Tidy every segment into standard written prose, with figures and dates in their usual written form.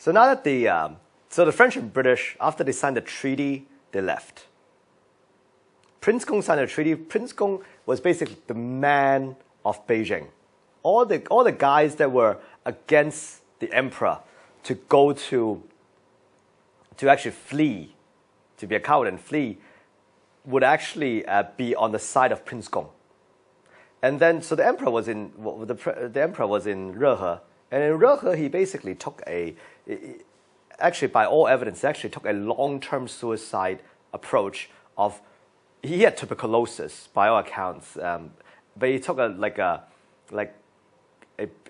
So now that the French and British, after they signed the treaty, they left. Prince Gong signed a treaty. Prince Gong was basically the man of Beijing. All the guys that were against the emperor to go to actually flee, to be a coward and flee, would actually be on the side of Prince Gong. And then, so the emperor was in Rehe, and in Rehe he basically took actually by all evidence, he actually took a long-term suicide approach of. He had tuberculosis by all accounts, but he took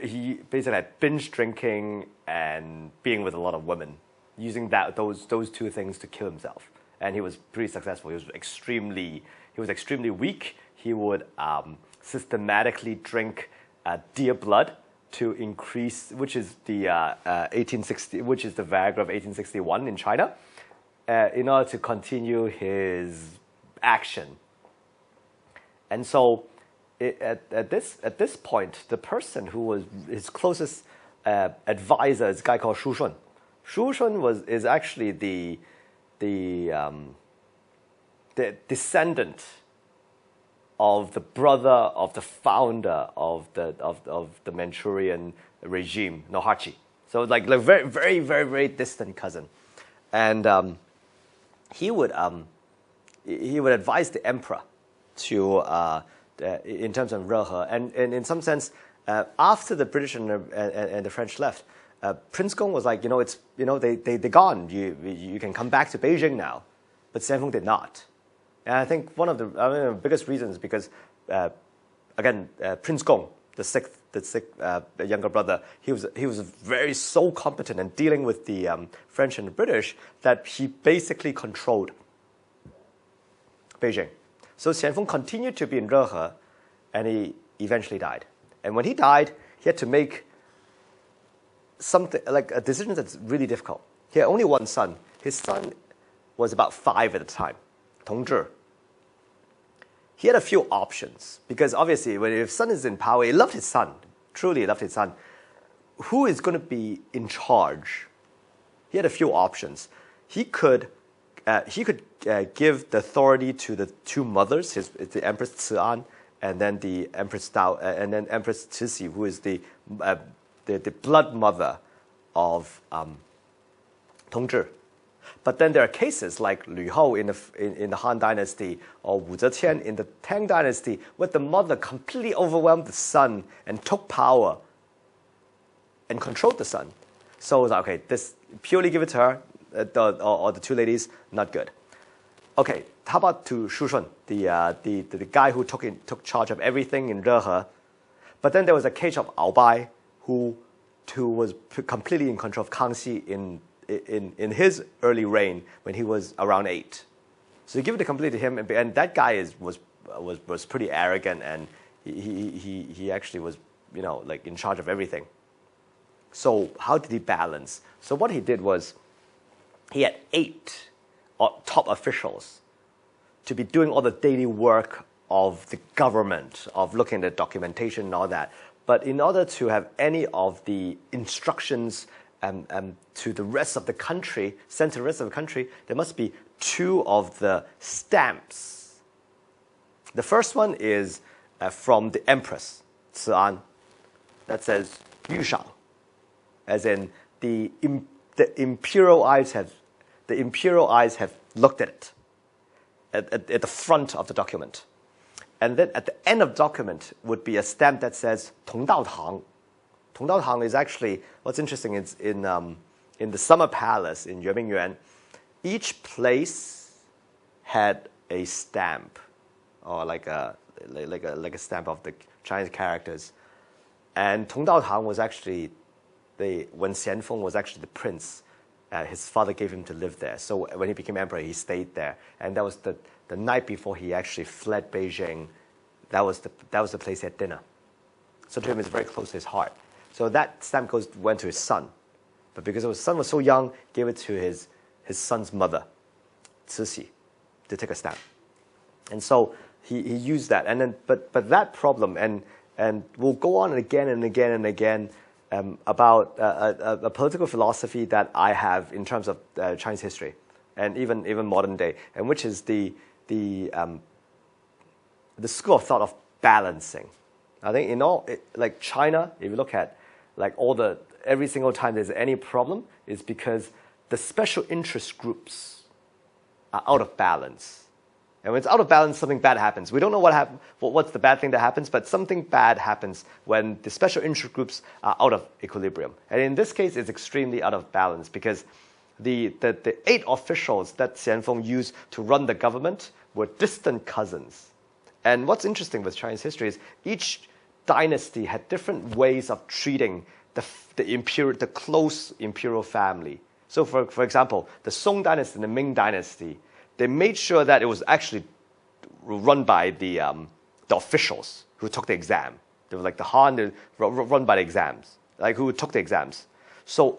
he basically had binge drinking and being with a lot of women, using those two things to kill himself. And he was pretty successful. He was extremely weak. He would systematically drink deer blood to increase, which is the which is the Viagra of 1861 in China, in order to continue his action. And so at this point, the person who was his closest advisor is a guy called Shu Shun. Shu Shun is actually the descendant of the brother of the founder of the Manchurian regime, Nohachi. So like very, very, very, very distant cousin. And he would advise the emperor to in terms of Rehe, and in some sense, after the British and the French left, Prince Gong was like, they're gone. You can come back to Beijing now, but Xianfeng did not. And I think one of the biggest reasons because, again, Prince Gong, the younger brother, he was very so competent in dealing with the French and the British that he basically controlled Beijing. So Xianfeng continued to be in Rehe, and he eventually died. And when he died, he had to make something like a decision that's really difficult. He had only one son. His son was about 5 at the time, Tongzhi. He had a few options because obviously, when his son is in power, he loved his son, truly loved his son. Who is going to be in charge? He had a few options. He could give the authority to the two mothers, the Empress Ci'an and then the Empress Dao, and then Empress Cixi, who is the blood mother of Tongzhi. But then there are cases like Lü Hou in the Han Dynasty or Wu Zetian in the Tang Dynasty, where the mother completely overwhelmed the son and took power and controlled the son. So it was like, okay, this purely give it to her, or the two ladies, not good. Okay, how about to Shu Shun, the guy who took charge of everything in Rehe. But then there was a case of Ao Bai, who was completely in control of Kangxi in his early reign when he was around 8. So you give it completely to him, and that guy was pretty arrogant, and he actually was like in charge of everything. So how did he balance? So what he did was he had 8 top officials to be doing all the daily work of the government, of looking at the documentation and all that. But in order to have any of the instructions to the rest of the country, sent to the rest of the country, there must be 2 of the stamps. The first one is from the Empress Ci'an, that says Yu Shang, as in the imperial eyes have looked at it at the front of the document. And then at the end of the document would be a stamp that says Tong Dao Tang. Tong Dao Tang is actually, what's interesting is in the Summer Palace in Yuan, each place had a stamp, or like a stamp of the Chinese characters. And Tong Dao Tang was actually when Xianfeng was actually the prince, his father gave him to live there. So when he became emperor, he stayed there. And that was the night before he actually fled Beijing. That was the place he had dinner. So to him, it's very close to his heart. So that stamp went to his son. But because his son was so young, he gave it to his son's mother, Cixi, to take a stamp. And so he used that. And then, but that problem, and will go on again and again and again, about a political philosophy that I have in terms of Chinese history, and even modern day, and which is the school of thought of balancing. I think in all, like China, if you look at like every single time there's any problem, it's because the special interest groups are out of balance. And when it's out of balance, something bad happens. We don't know what's the bad thing that happens, but something bad happens when the special interest groups are out of equilibrium. And in this case, it's extremely out of balance because the 8 officials that Xianfeng used to run the government were distant cousins. And what's interesting with Chinese history is each dynasty had different ways of treating the close imperial family. So for example, the Song dynasty and the Ming dynasty, they made sure that it was actually run by the officials who took the exam. They were like the Han, they were run by the exams, like who took the exams. So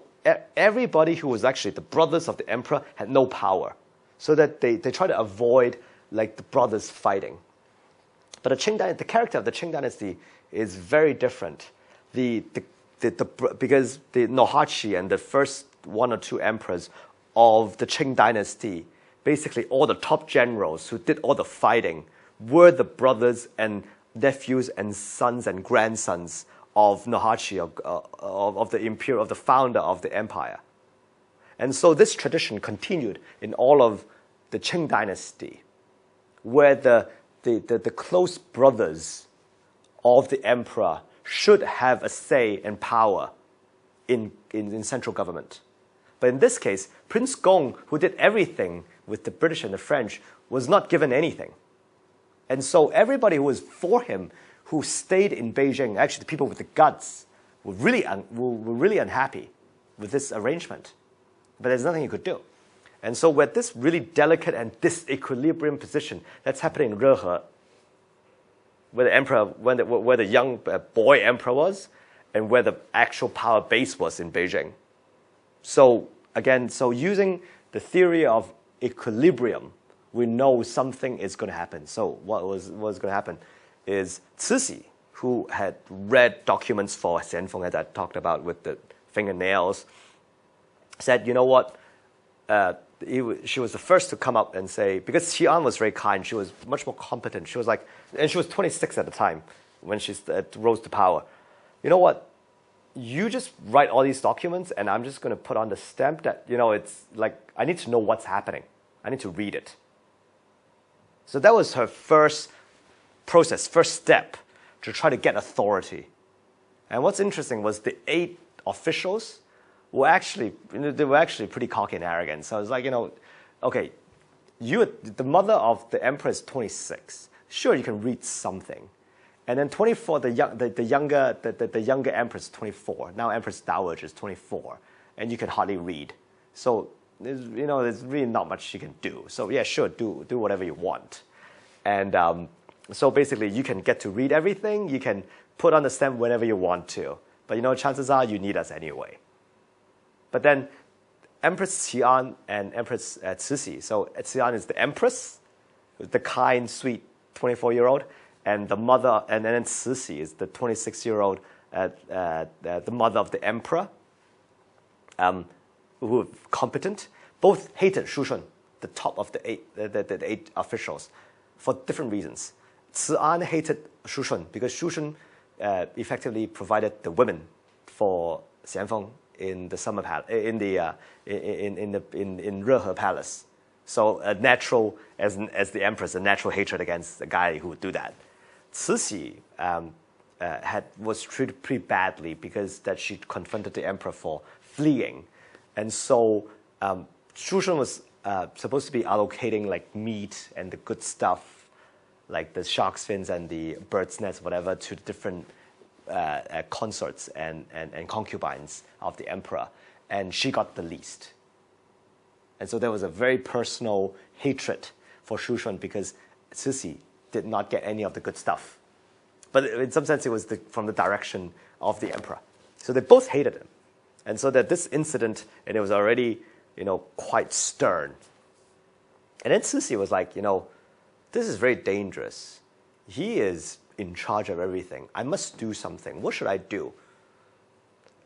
everybody who was actually the brothers of the emperor had no power, so that they tried to avoid like the brothers fighting. But the character of the Qing dynasty is very different. Because the Nohachi and the first 1 or 2 emperors of the Qing dynasty, basically all the top generals who did all the fighting were the brothers and nephews and sons and grandsons of Nohachi, of the founder of the empire. And so this tradition continued in all of the Qing dynasty, where the close brothers of the emperor should have a say and power in central government. But in this case, Prince Gong, who did everything with the British and the French, was not given anything. And so everybody who was for him, who stayed in Beijing, actually the people with the guts, were really unhappy with this arrangement. But there's nothing you could do. And so with this really delicate and disequilibrium position that's happening in Rehe, where the emperor, where the young boy emperor was, and where the actual power base was in Beijing. So again, using the theory of equilibrium, we know something is going to happen. So what was going to happen is Cixi, who had read documents for Xianfeng, as I talked about with the fingernails, said, you know what? She was the first to come up and say, because Xi'an was very kind, she was much more competent. She was like, and she was 26 at the time when she rose to power. You know what? You just write all these documents, and I'm just going to put on the stamp that, it's like, I need to know what's happening. I need to read it. So that was her first process, first step to try to get authority. And what's interesting was the 8 officials were actually, pretty cocky and arrogant. So it's like, okay, the mother of the emperor is 26. Sure, you can read something. And then 24, the younger empress is 24. Now Empress Dowager is 24, and you can hardly read. So there's really not much you can do. So yeah, sure, do whatever you want. And so basically, you can get to read everything. You can put on the stamp whenever you want to. But chances are you need us anyway. But then Empress Xi'an and Empress Cixi. So Xi'an is the empress, the kind, sweet 24-year-old. And the mother, and then Cixi is the 26-year-old, the mother of the emperor, who were competent. Both hated Shu Shun, the top of the 8 officials, for different reasons. Ci'an hated Shu Shun because Shu Shun effectively provided the women for Xianfeng in the summer in Rehe Palace. So a natural, as the empress, a natural hatred against the guy who would do that. Cixi was treated pretty badly because that she confronted the emperor for fleeing. And so Shu Shun was supposed to be allocating like meat and the good stuff, like the shark's fins and the bird's nest, whatever, to different consorts and concubines of the emperor. And she got the least. And so there was a very personal hatred for Shu Shun because Cixi did not get any of the good stuff. But in some sense, it was from the direction of the emperor. So they both hated him. And so that this incident, and it was already, quite stern. And then Cixi was like, this is very dangerous. He is in charge of everything. I must do something. What should I do?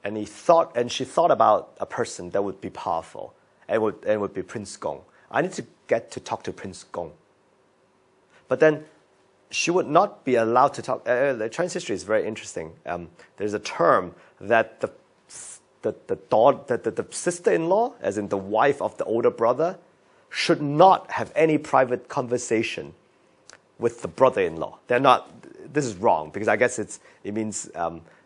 and she thought about a person that would be powerful, and would be Prince Gong. I need to get to talk to Prince Gong. But then she would not be allowed to talk. Chinese history is very interesting. There's a term that the sister-in-law, as in the wife of the older brother, should not have any private conversation with the brother-in-law. They're not. This is wrong, because I guess it means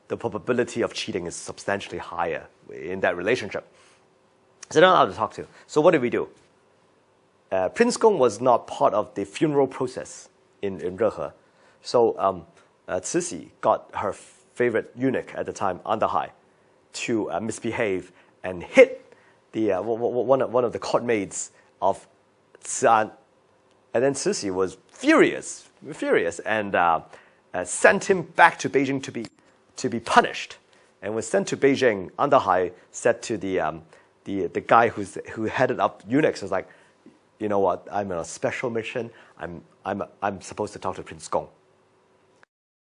the probability of cheating is substantially higher in that relationship. So they're not allowed to talk to. So what did we do? Prince Gong was not part of the funeral process in Rehe. So Cixi got her favorite eunuch at the time, Andahai, to misbehave and hit the one of the court maids of Cian. And then Cixi was furious, and sent him back to Beijing to be punished. And was sent to Beijing. Andahai said to the guy who headed up eunuchs, was like, you know what? I'm on a special mission. I'm supposed to talk to Prince Gong.